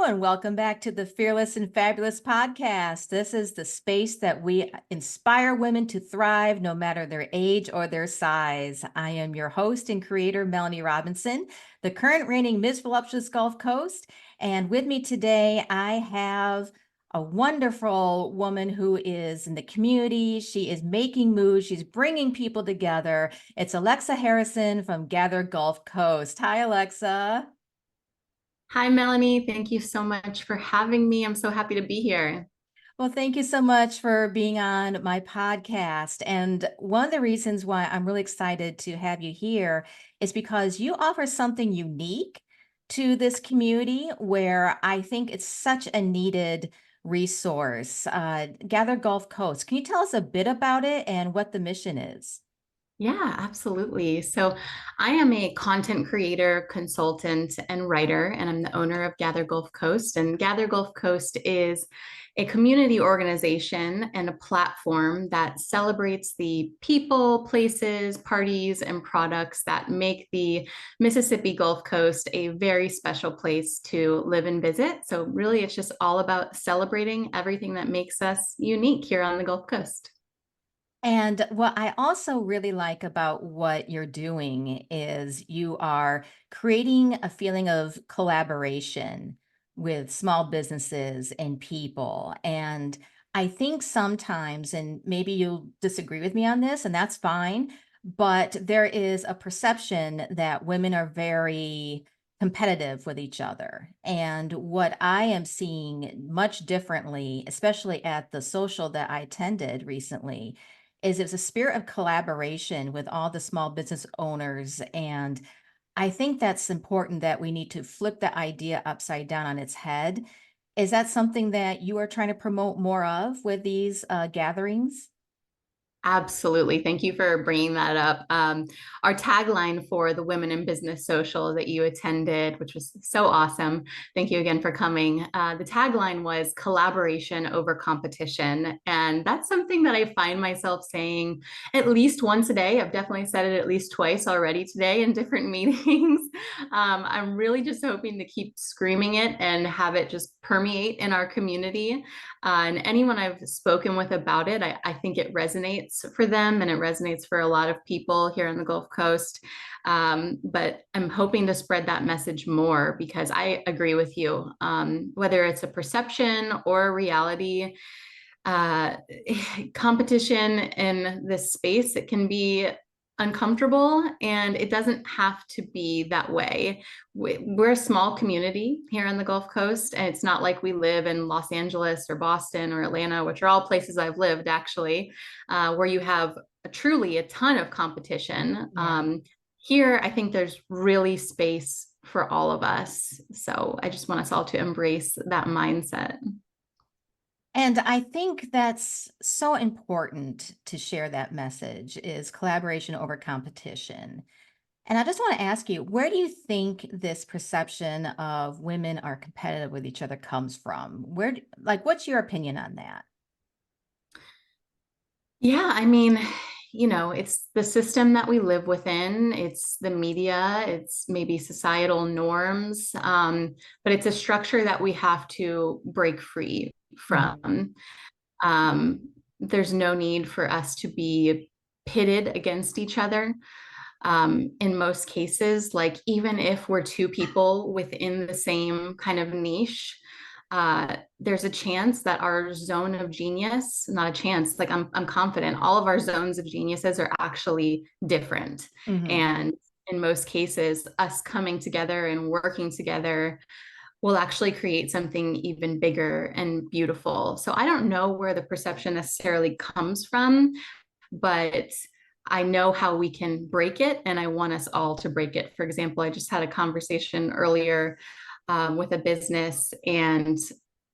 and welcome back to the Fearless and Fabulous podcast. This is the space that we inspire women to thrive no matter their age or their size. I am your host and creator, Melanie Robinson, the current reigning Miss Voluptuous Gulf Coast. And with me today, I have a wonderful woman who is in the community. She is making moves. She's bringing people together. It's Alexa Harrison from Gather Gulf Coast. Hi, Alexa. Hi, Melanie. Thank you so much for having me. I'm so happy to be here. Well, thank you so much for being on my podcast. And one of the reasons why I'm really excited to have you here is because you offer something unique to this community where I think it's such a needed resource. Gather Gulf Coast. Can you tell us a bit about it and what the mission is? Yeah, absolutely. So, I am a content creator, consultant, and writer, and I'm the owner of Gather Gulf Coast. And Gather Gulf Coast is a community organization and a platform that celebrates the people, places, parties, and products that make the Mississippi Gulf Coast a very special place to live and visit. So, really, it's just all about celebrating everything that makes us unique here on the Gulf Coast. And what I also really like about what you're doing is you are creating a feeling of collaboration with small businesses and people. And I think sometimes, and maybe you'll disagree with me on this, and that's fine, but there is a perception that women are very competitive with each other. And what I am seeing much differently, especially at the social that I attended recently, is it's a spirit of collaboration with all the small business owners. And I think that's important that we need to flip the idea upside down on its head. Is that something that you are trying to promote more of with these gatherings? Absolutely. Thank you for bringing that up. Our tagline for the Women in Business Social that you attended, which was so awesome. Thank you again for coming. The tagline was collaboration over competition. And that's something that I find myself saying at least once a day. I've definitely said it at least twice already today in different meetings. I'm really just hoping to keep screaming it and have it just permeate in our community. And anyone I've spoken with about it, I think it resonates for them and it resonates for a lot of people here on the Gulf Coast. But I'm hoping to spread that message more because I agree with you. Whether it's a perception or a reality, uh, competition in this space, it can be uncomfortable and it doesn't have to be that way. We're a small community here on the Gulf Coast, and it's not like we live in Los Angeles or Boston or Atlanta, which are all places I've lived actually, where you have truly a ton of competition. Yeah. Here, I think there's really space for all of us. So I just want us all to embrace that mindset. And I think that's so important to share that message is collaboration over competition. And I just want to ask you, where do you think this perception of women are competitive with each other comes from? What's your opinion on that? Yeah, I mean, it's the system that we live within. It's the media, it's maybe societal norms, but it's a structure that we have to break free Mhm. from. There's no need for us to be pitted against each other. In most cases, like even if we're two people within the same kind of niche, there's a chance that our zone of genius, not a chance, like I'm confident all of our zones of geniuses are actually different. Mhm. And in most cases, us coming together and working together will actually create something even bigger and beautiful. So I don't know where the perception necessarily comes from, but I know how we can break it, and I want us all to break it. For example, I just had a conversation earlier with a business, and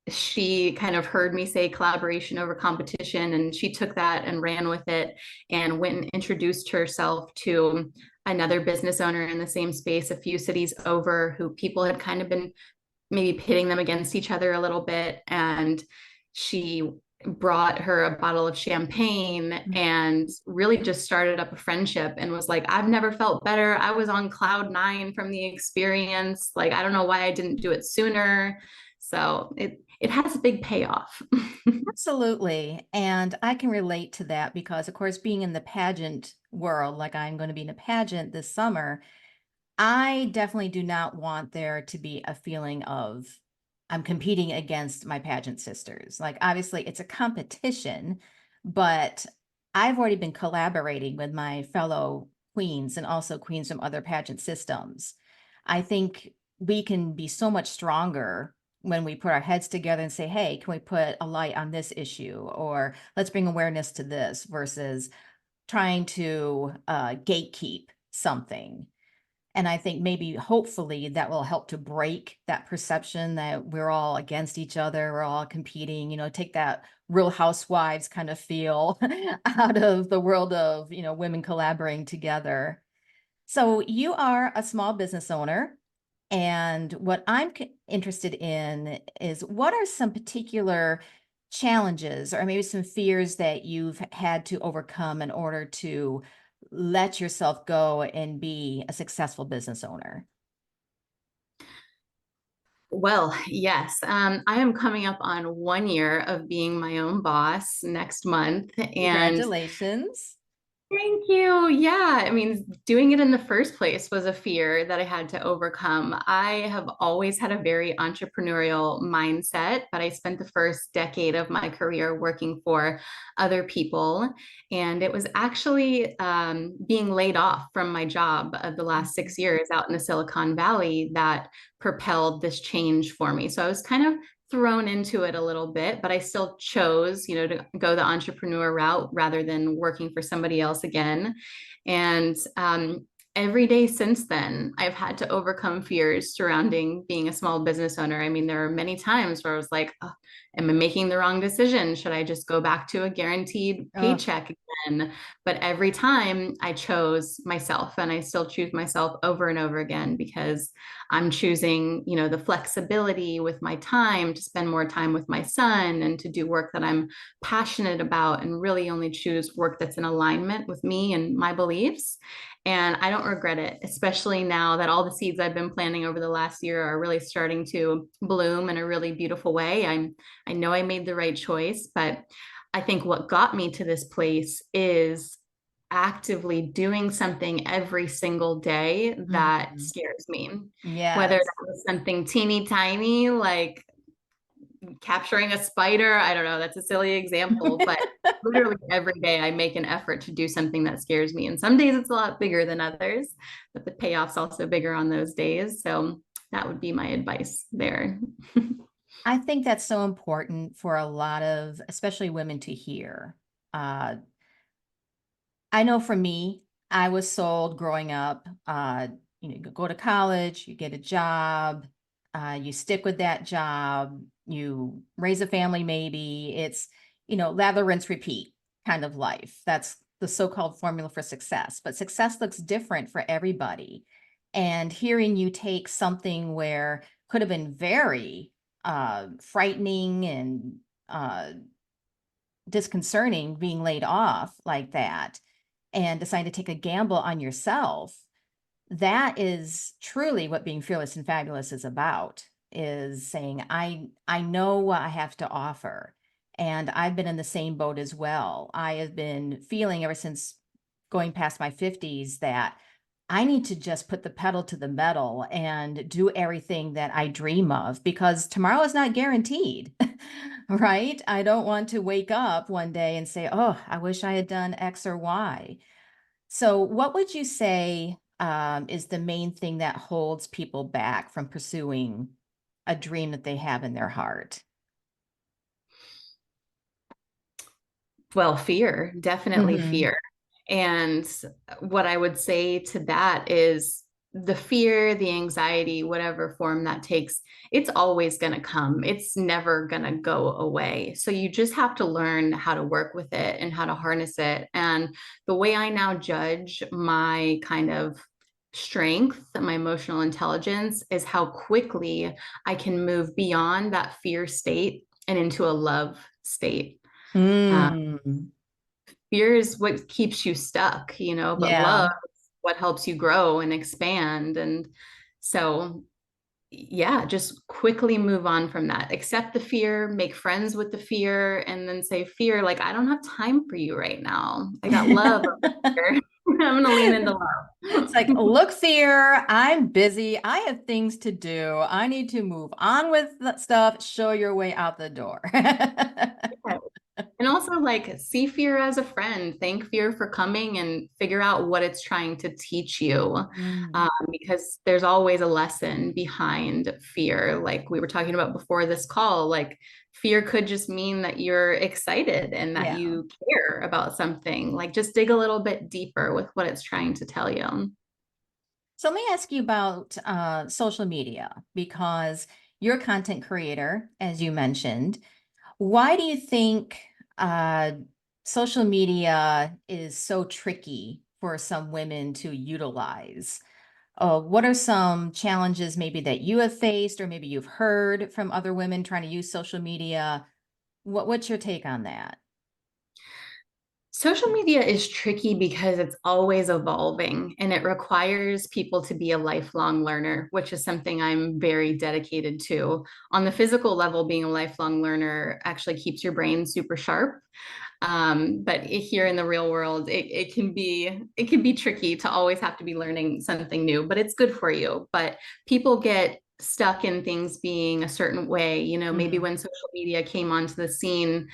she kind of heard me say collaboration over competition, and she took that and ran with it and went and introduced herself to another business owner in the same space a few cities over who people had kind of been maybe pitting them against each other a little bit. And she brought her a bottle of champagne and really just started up a friendship and was like, I've never felt better. I was on cloud nine from the experience. Like, I don't know why I didn't do it sooner. So it has a big payoff. Absolutely. And I can relate to that because, of course, being in the pageant world, like I'm going to be in a pageant this summer, I definitely do not want there to be a feeling of I'm competing against my pageant sisters. Like, obviously, it's a competition, but I've already been collaborating with my fellow queens and also queens from other pageant systems. I think we can be so much stronger when we put our heads together and say, hey, can we put a light on this issue? Or let's bring awareness to this versus trying to gatekeep something. And I think maybe hopefully that will help to break that perception that we're all against each other, we're all competing, take that Real Housewives kind of feel out of the world of, women collaborating together. So you are a small business owner. And what I'm interested in is what are some particular challenges or maybe some fears that you've had to overcome in order to let yourself go and be a successful business owner? Well, yes. I am coming up on 1 year of being my own boss next month. And Congratulations. thank you. Yeah. I mean, doing it in the first place was a fear that I had to overcome. I have always had a very entrepreneurial mindset, but I spent the first decade of my career working for other people. And it was actually being laid off from my job of the last Mhm. 6 years out in the Silicon Valley that propelled this change for me. So I was kind of thrown into it a little bit, but I still chose, to go the entrepreneur route rather than working for somebody else again. And every day since then, I've had to overcome fears surrounding being a small business owner. I mean, there are many times where I was like, oh, am I making the wrong decision? Should I just go back to a guaranteed Oh, paycheck again? But every time I chose myself, and I still choose myself over and over again because I'm choosing, the flexibility with my time to spend more time with my son and to do work that I'm passionate about and really only choose work that's in alignment with me and my beliefs. And I don't regret it, especially now that all the seeds I've been planting over the last year are really starting to bloom in a really beautiful way. I know I made the right choice, but I think what got me to this place is actively doing something every single day that mhm. scares me. Whether Yes. that was something teeny tiny, like capturing a spider, I don't know, that's a silly example, but literally every day I make an effort to do something that scares me. And some days it's a lot bigger than others, but the payoff's also bigger on those days. So that would be my advice there. I think that's so important for a lot of, especially women to hear. Uh, I know for me, I was sold growing up, you go to college, you get a job, you stick with that job, you raise a family, maybe. It's, lather, rinse, repeat kind of life. That's the so-called formula for success. But success looks different for everybody. And hearing you take something where could have been very frightening and disconcerting being laid off like that and decide to take a gamble on yourself, that is truly what being fearless and fabulous is about, is saying, I know what I have to offer. And I've been in the same boat as well. I have been feeling ever since going past my 50s that I need to just put the pedal to the metal and do everything that I dream of because tomorrow is not guaranteed, right? I don't want to wake up one day and say, oh, I wish I had done X or Y. So, what would you say is the main thing that holds people back from pursuing a dream that they have in their heart? Well, fear, definitely Hmm. fear. And what I would say to that is the fear, the anxiety, whatever form that takes, it's always going to come. It's never going to go away. So you just have to learn how to work with it and how to harness it. And the way I now judge my kind of strength, my emotional intelligence, is how quickly I can move beyond that fear state and into a love state. Uh, Mm, Fear is what keeps you stuck, but yeah. love is what helps you grow and expand. And so, yeah, just quickly move on from that. Accept the fear, make friends with the fear, and then say, fear, like, I don't have time for you right now. I got love over here. I'm gonna lean into love. It's like, look, fear, I'm busy. I have things to do. I need to move on with the stuff. Show your way out the door. And also, like, see fear as a friend. Thank fear for coming and figure out what it's trying to teach you. Mm, Because there's always a lesson behind fear. Like we were talking about before this call, like fear could just mean that you're excited and that yeah. you care about something. Like just dig a little bit deeper with what it's trying to tell you. So let me ask you about social media because you're a content creator, as you mentioned. Why do you think uh, social media is so tricky for some women to utilize? What are some challenges maybe that you have faced, or maybe you've heard from other women trying to use social media? What's your take on that? Social media is tricky because it's always evolving and it requires people to be a lifelong learner, which is something I'm very dedicated to. On the physical level, being a lifelong learner actually keeps your brain super sharp. But here in the real world, it can be tricky to always have to be learning something new, but it's good for you. But people get stuck in things being a certain way. You know, maybe Mm, when social media came onto the scene,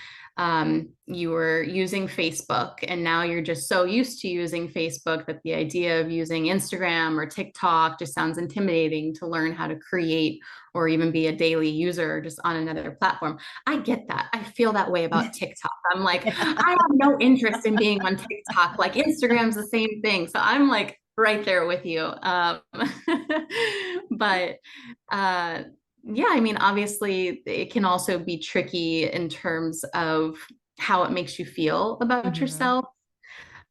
you were using Facebook, and now you're just so used to using Facebook that the idea of using Instagram or TikTok just sounds intimidating to learn how to create or even be a daily user just on another platform. I get that. I feel that way about TikTok. I'm like, I yeah. have no interest in being on TikTok. Like Instagram's the same thing. So I'm like right there with you. But uh, yeah, I mean, obviously, it can also be tricky in terms of how it makes you feel about Mhm. yourself.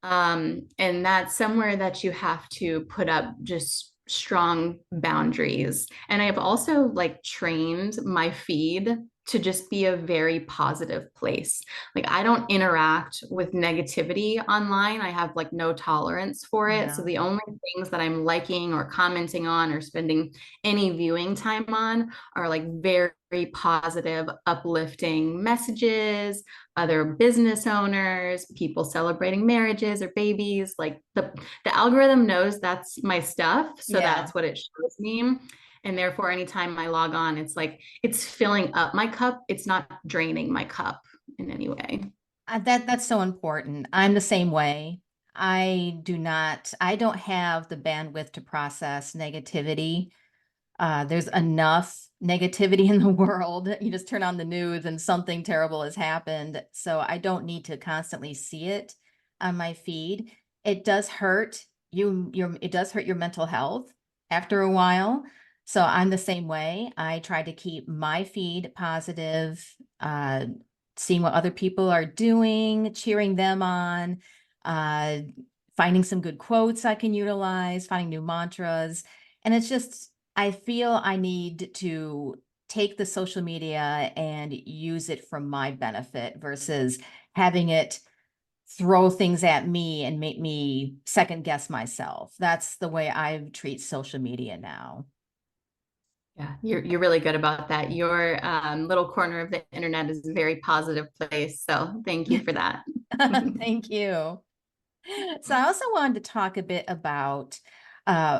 And that's somewhere that you have to put up just strong boundaries. And I've also like trained my feed to just be a very positive place. Like I don't interact with negativity online. I have like no tolerance for it. So Yeah. the only things that I'm liking or commenting on or spending any viewing time on are like very positive, uplifting messages, other business owners, people celebrating marriages or babies. Like the algorithm knows that's my stuff, so Yeah. that's what it shows me. And therefore, anytime I log on, it's like it's filling up my cup. It's not draining my cup in any way. That's so important. I'm the same way. I don't have the bandwidth to process negativity. There's enough negativity in the world. You just turn on the news and something terrible has happened. So I don't need to constantly see it on my feed. It does hurt it does hurt your mental health after a while. So I'm the same way. I try to keep my feed positive, seeing what other people are doing, cheering them on, uh, finding some good quotes I can utilize, finding new mantras. And it's just, I feel I need to take the social media and use it for my benefit versus having it throw things at me and make me second guess myself. That's the way I treat social media now. Yeah, you're really good about that. Your little corner of the internet is a very positive place. So thank you for that. Thank you. So I also wanted to talk a bit about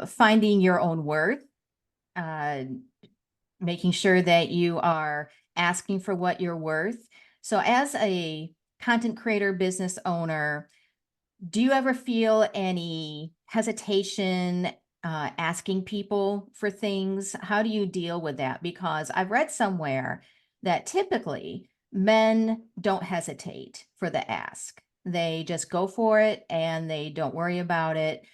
finding your own worth, uh, making sure that you are asking for what you're worth. So as a content creator, business owner, do you ever feel any hesitation asking people for things? How do you deal with that? Because I've read somewhere that typically men don't hesitate for the ask. They just go for it and they don't worry about it.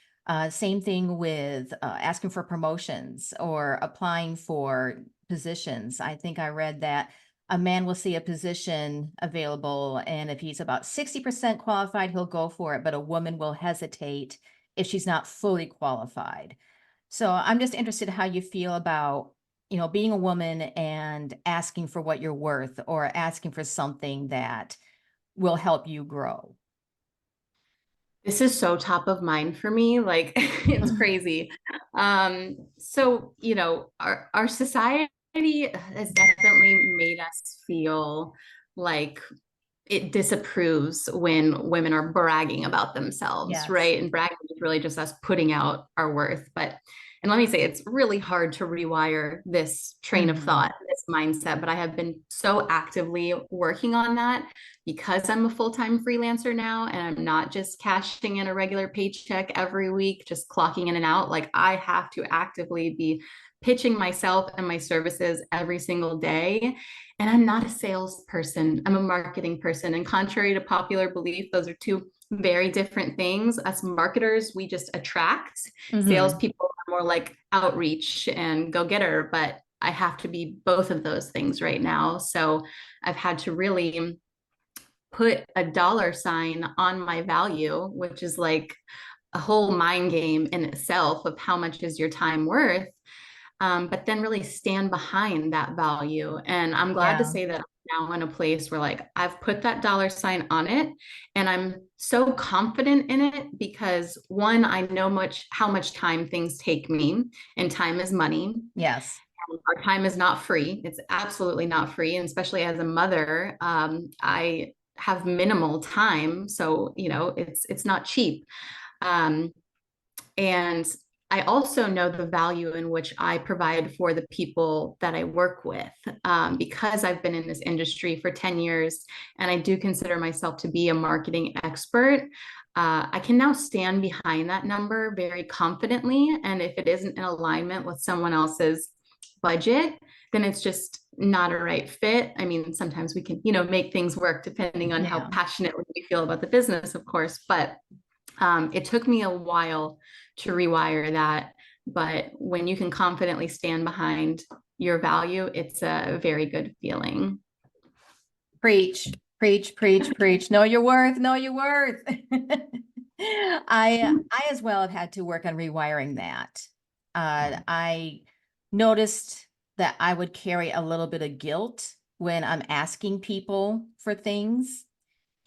Same thing with asking for promotions or applying for positions. I think I read that a man will see a position available, and if he's about 60% qualified, he'll go for it, but a woman will hesitate if she's not fully qualified. So I'm just interested how you feel about, being a woman and asking for what you're worth or asking for something that will help you grow. This is so top of mind for me. Like it's crazy. So, our society has definitely made us feel like it disapproves when women are bragging about themselves, Yes. right? And bragging is really just us putting out our worth. And let me say, it's really hard to rewire this train of Hmm. thought, this mindset, but I have been so actively working on that because I'm a full-time freelancer now and I'm not just cashing in a regular paycheck every week, just clocking in and out. Like I have to actively be pitching myself and my services every single day. And I'm not a salesperson, I'm a marketing person. And contrary to popular belief, those are two very different things. Us marketers, we just attract. Hmm. Salespeople are more like outreach and go getter, but I have to be both of those things right now. So I've had to really put a dollar sign on my value, which is like a whole mind game in itself of how much is your time worth, but then really stand behind that value. And I'm glad to Yeah. say that I'm now in a place where like I've put that dollar sign on it and I'm so confident in it because one, I know how much time things take me, and time is money. Yes. Our time is not free. It's absolutely not free. And especially as a mother, I have minimal time. So, it's not cheap. Um, and I also know the value in which I provide for the people that I work with, because I've been in this industry for 10 years and I do consider myself to be a marketing expert. I can now stand behind that number very confidently. And if it isn't in alignment with someone else's budget, then it's just not a right fit. I mean, sometimes we can, make things work depending on how Yeah. passionately we feel about the business, of course. But it took me a while to rewire that. But when you can confidently stand behind your value, it's a very good feeling. Preach, preach, preach, preach. Know your worth, know your worth. I as well have had to work on rewiring that. I noticed that I would carry a little bit of guilt when I'm asking people for things.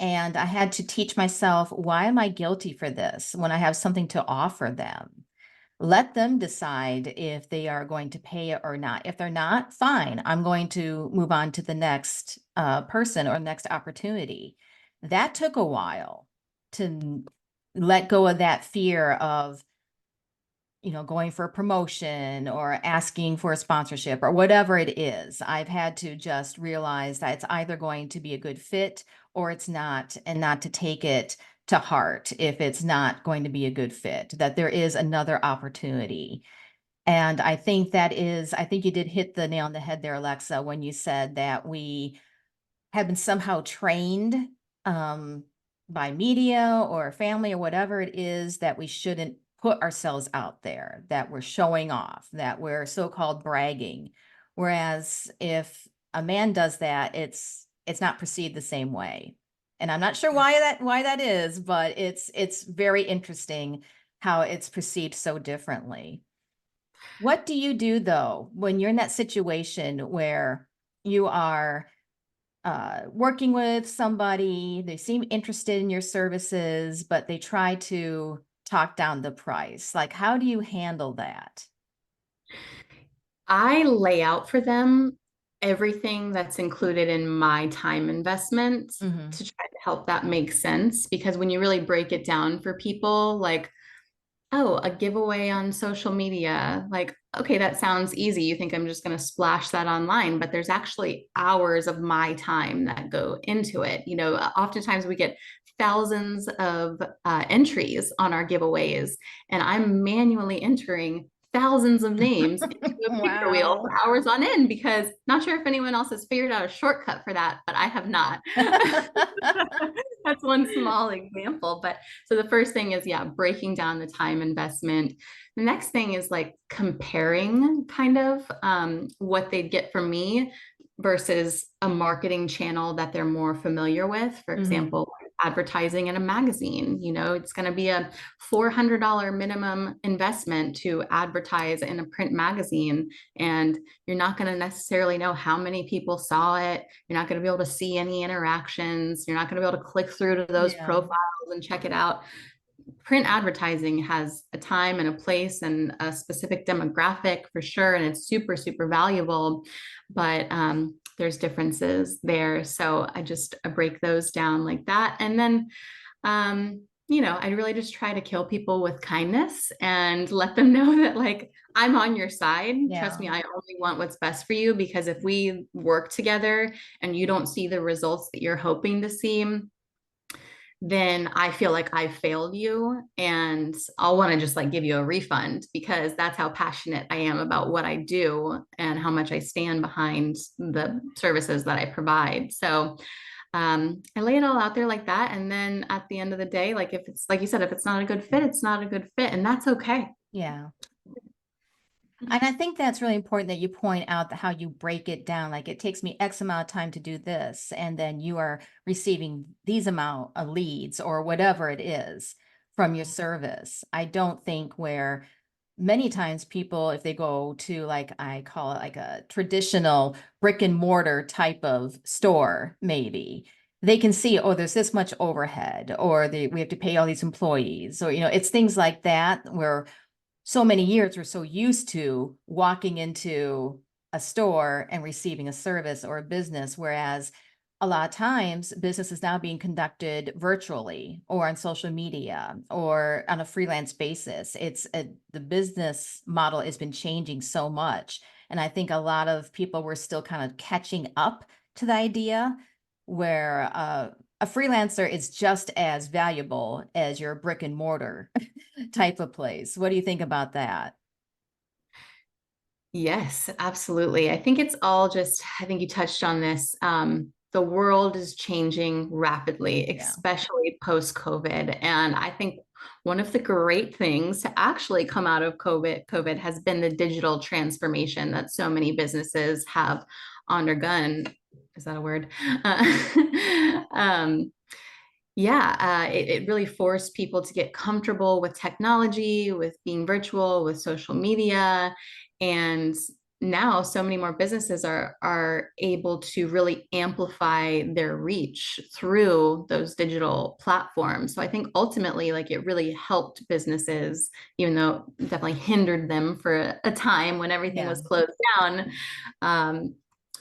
And I had to teach myself, why am I guilty for this when I have something to offer them? Let them decide if they are going to pay it or not. If they're not, fine. I'm going to move on to the next person or next opportunity. That took a while to let go of that fear of, going for a promotion or asking for a sponsorship or whatever it is. I've had to just realize that it's either going to be a good fit or it's not, and not to take it to heart if it's not going to be a good fit, that there is another opportunity. And I think you did hit the nail on the head there, Alexa, when you said that we have been somehow trained um, by media or family or whatever it is that we shouldn't put ourselves out there, that we're showing off, that we're so-called bragging. Whereas if a man does that, it's not perceived the same way. And I'm not sure why that is, but it's very interesting how it's perceived so differently. What do you do though when you're in that situation where you are working with somebody, they seem interested in your services, but they try to talk down the price? Like, how do you handle that? I lay out for them everything that's included in my time investment Hmm. to try to help that make sense. Because when you really break it down for people, like, oh, a giveaway on social media. Like, okay, that sounds easy. You think I'm just going to splash that online, but there's actually hours of my time that go into it. Oftentimes we get thousands of entries on our giveaways, and I'm manually entering thousands of names into a picture wheel Wow. for hours on end because not sure if anyone else has figured out a shortcut for that, but I have not. That's one small example. But so the first thing is, yeah, breaking down the time investment. The next thing is like comparing kind of what they'd get from me versus a marketing channel that they're more familiar with. For Hmm. example, advertising in a magazine. It's going to be a $400 minimum investment to advertise in a print magazine. And you're not going to necessarily know how many people saw it. You're not going to be able to see any interactions. You're not going to be able to click through to those Yeah. profiles and check it out. print advertising has a time and a place and a specific demographic for sure, and it's super, super valuable, but there's differences there. So I break those down like that. And then I really just try to kill people with kindness and let them know that like I'm on your side. Trust Yeah. me, I only want what's best for you, because if we work together and you don't see the results that you're hoping to see, then I feel like I failed you, and I'll want to just like give you a refund, because that's how passionate I am about what I do and how much I stand behind the services that I provide. So I lay it all out there like that. And then at the end of the day, like if it's like you said, if it's not a good fit, it's not a good fit. And that's okay. Yeah. And I think that's really important that you point out how you break it down. Like it takes me X amount of time to do this, and then you are receiving these amount of leads or whatever it is from your service. I don't think where many times people, if they go to like, I call it like a traditional brick and mortar type of store, maybe they can see, oh, there's this much overhead, or we have to pay all these employees, or, it's things like that where so many years we're so used to walking into a store and receiving a service or a business, whereas a lot of times business is now being conducted virtually or on social media or on a freelance basis. The business model has been changing so much. And I think a lot of people were still kind of catching up to the idea where a freelancer is just as valuable as your brick and mortar type of place. What do you think about that? Yes, absolutely. I think you touched on this. The world is changing rapidly, Yeah. especially post-COVID. And I think one of the great things to actually come out of COVID has been the digital transformation that so many businesses have undergone. Is that a word? Um, it really forced people to get comfortable with technology, with being virtual, with social media. And now so many more businesses are able to really amplify their reach through those digital platforms. So I think ultimately, like it really helped businesses, even though it definitely hindered them for a time when everything Yeah. was closed down. Um,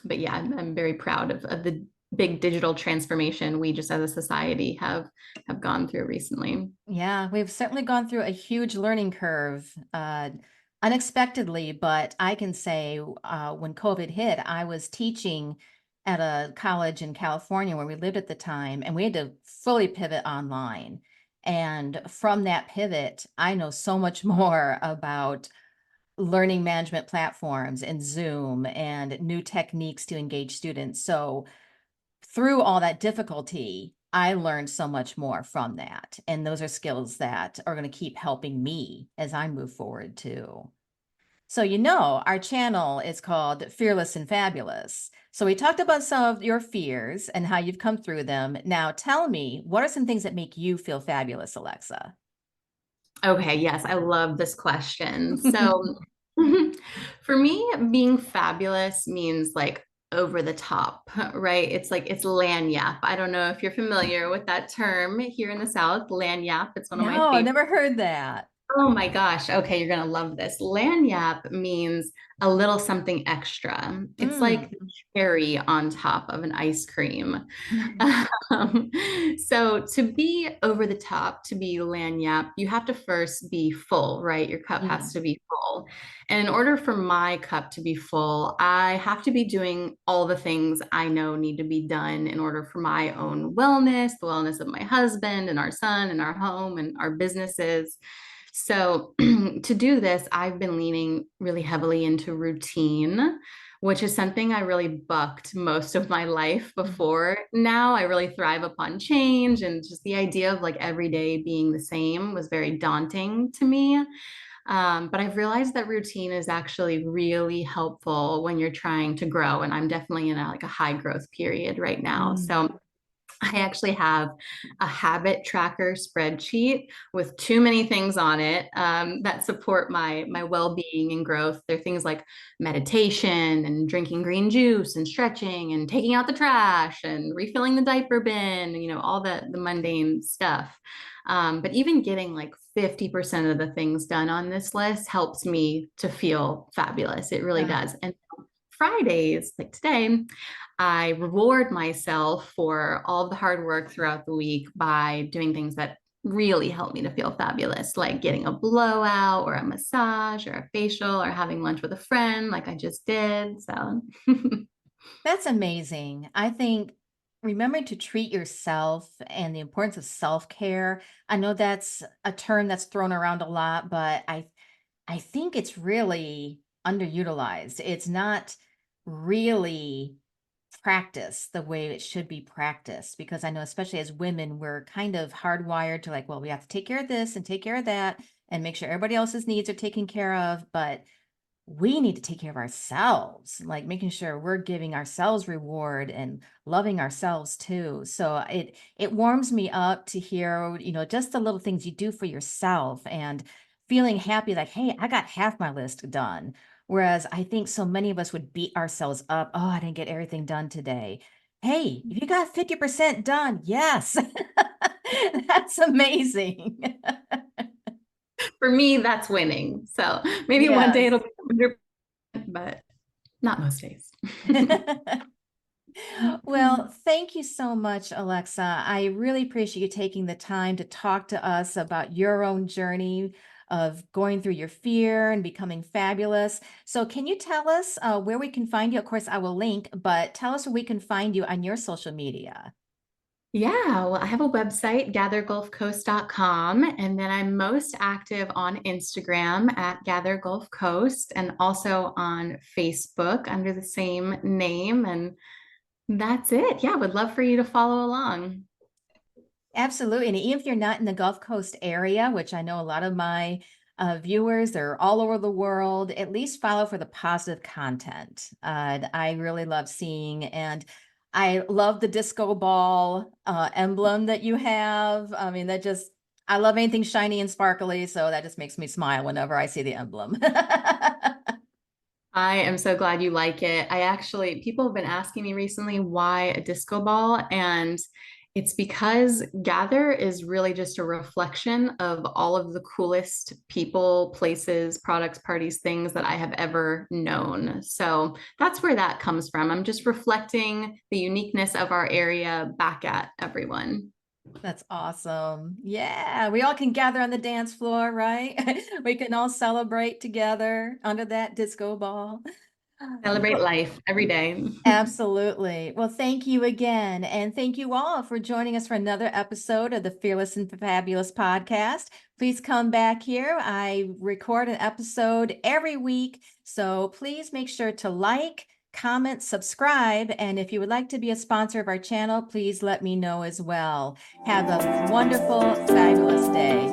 but yeah, I'm very proud of the big digital transformation we just as a society have gone through recently. Yeah, we've certainly gone through a huge learning curve, unexpectedly, but I can say when COVID hit, I was teaching at a college in California where we lived at the time, and we had to fully pivot online. And from that pivot, I know so much more about learning management platforms and Zoom and new techniques to engage students. So through all that difficulty, I learned so much more from that. And those are skills that are going to keep helping me as I move forward too. So, our channel is called Fearless and Fabulous. So, we talked about some of your fears and how you've come through them. Now, tell me, what are some things that make you feel fabulous, Alexa? Okay, yes, I love this question. So for me, being fabulous means like over the top, right? It's like it's lanyap. I don't know if you're familiar with that term here in the South, lanyap. It's one of my No, I've favorite. never heard that. Oh my gosh. Okay, you're gonna love this. Lanyap means a little something extra. It's like the Mm. cherry on top of an ice cream. Um, so to be over the top, to be lanyap, you have to first be full, right? Your cup Yeah. has to be full. And in order for my cup to be full, I have to be doing all the things I know need to be done in order for my own wellness, the wellness of my husband and our son and our home and our businesses. So to do this, I've been leaning really heavily into routine, which is something I really bucked most of my life before. Now I really thrive upon change, and just the idea of like every day being the same was very daunting to me. But I've realized that routine is actually really helpful when you're trying to grow. And I'm definitely in like a high growth period right now. Mm. So I actually have a habit tracker spreadsheet with too many things on it that support my well-being and growth. There are things like meditation and drinking green juice and stretching and taking out the trash and refilling the diaper bin, all the mundane stuff. But even getting like 50% of the things done on this list helps me to feel fabulous. It really Uh, does. And Fridays, like today, I reward myself for all the hard work throughout the week by doing things that really help me to feel fabulous, like getting a blowout or a massage or a facial or having lunch with a friend, like I just did. So, That's amazing. I think remembering to treat yourself and the importance of self-care. I know that's a term that's thrown around a lot, but I think it's really underutilized. It's not really practiced the way it should be practiced because I know especially as women, we're kind of hardwired to like, well, we have to take care of this and take care of that and make sure everybody else's needs are taken care of, but we need to take care of ourselves, like making sure we're giving ourselves reward and loving ourselves too. So it warms me up to hear, just the little things you do for yourself and feeling happy like, hey, I got half my list done. Whereas I think so many of us would beat ourselves up. Oh, I didn't get everything done today. Hey, if you got 50% done, yes. That's amazing. for me, that's winning. So maybe one day Yes. it'll be 100%, but not most days. Well, thank you so much, Alexa. I really appreciate you taking the time to talk to us about your own journey of going through your fear and becoming fabulous. So, can you tell us where we can find you? Of course, I will link, but tell us where we can find you on your social media. Yeah, well, I have a website, gathergulfcoast.com, and then I'm most active on Instagram at Gather Gulf Coast and also on Facebook under the same name. And that's it. Yeah, would love for you to follow along. Absolutely. And even if you're not in the Gulf Coast area, which I know a lot of my viewers are all over the world, at least follow for the positive content. I really love seeing, and I love the disco ball emblem that you have. I mean, I love anything shiny and sparkly. So that just makes me smile whenever I see the emblem. I am so glad you like it. People have been asking me recently why a disco ball, and it's because Gather is really just a reflection of all of the coolest people, places, products, parties, things that I have ever known. So that's where that comes from. I'm just reflecting the uniqueness of our area back at everyone. That's awesome. Yeah, we all can gather on the dance floor, right? We can all celebrate together under that disco ball. Celebrate Well, life every day. absolutely. Well, thank you again. And thank you all for joining us for another episode of the Fearless and Fabulous podcast. Please come back here. I record an episode every week. So please make sure to like, comment, subscribe. And if you would like to be a sponsor of our channel, please let me know as well. Have a wonderful, fabulous day.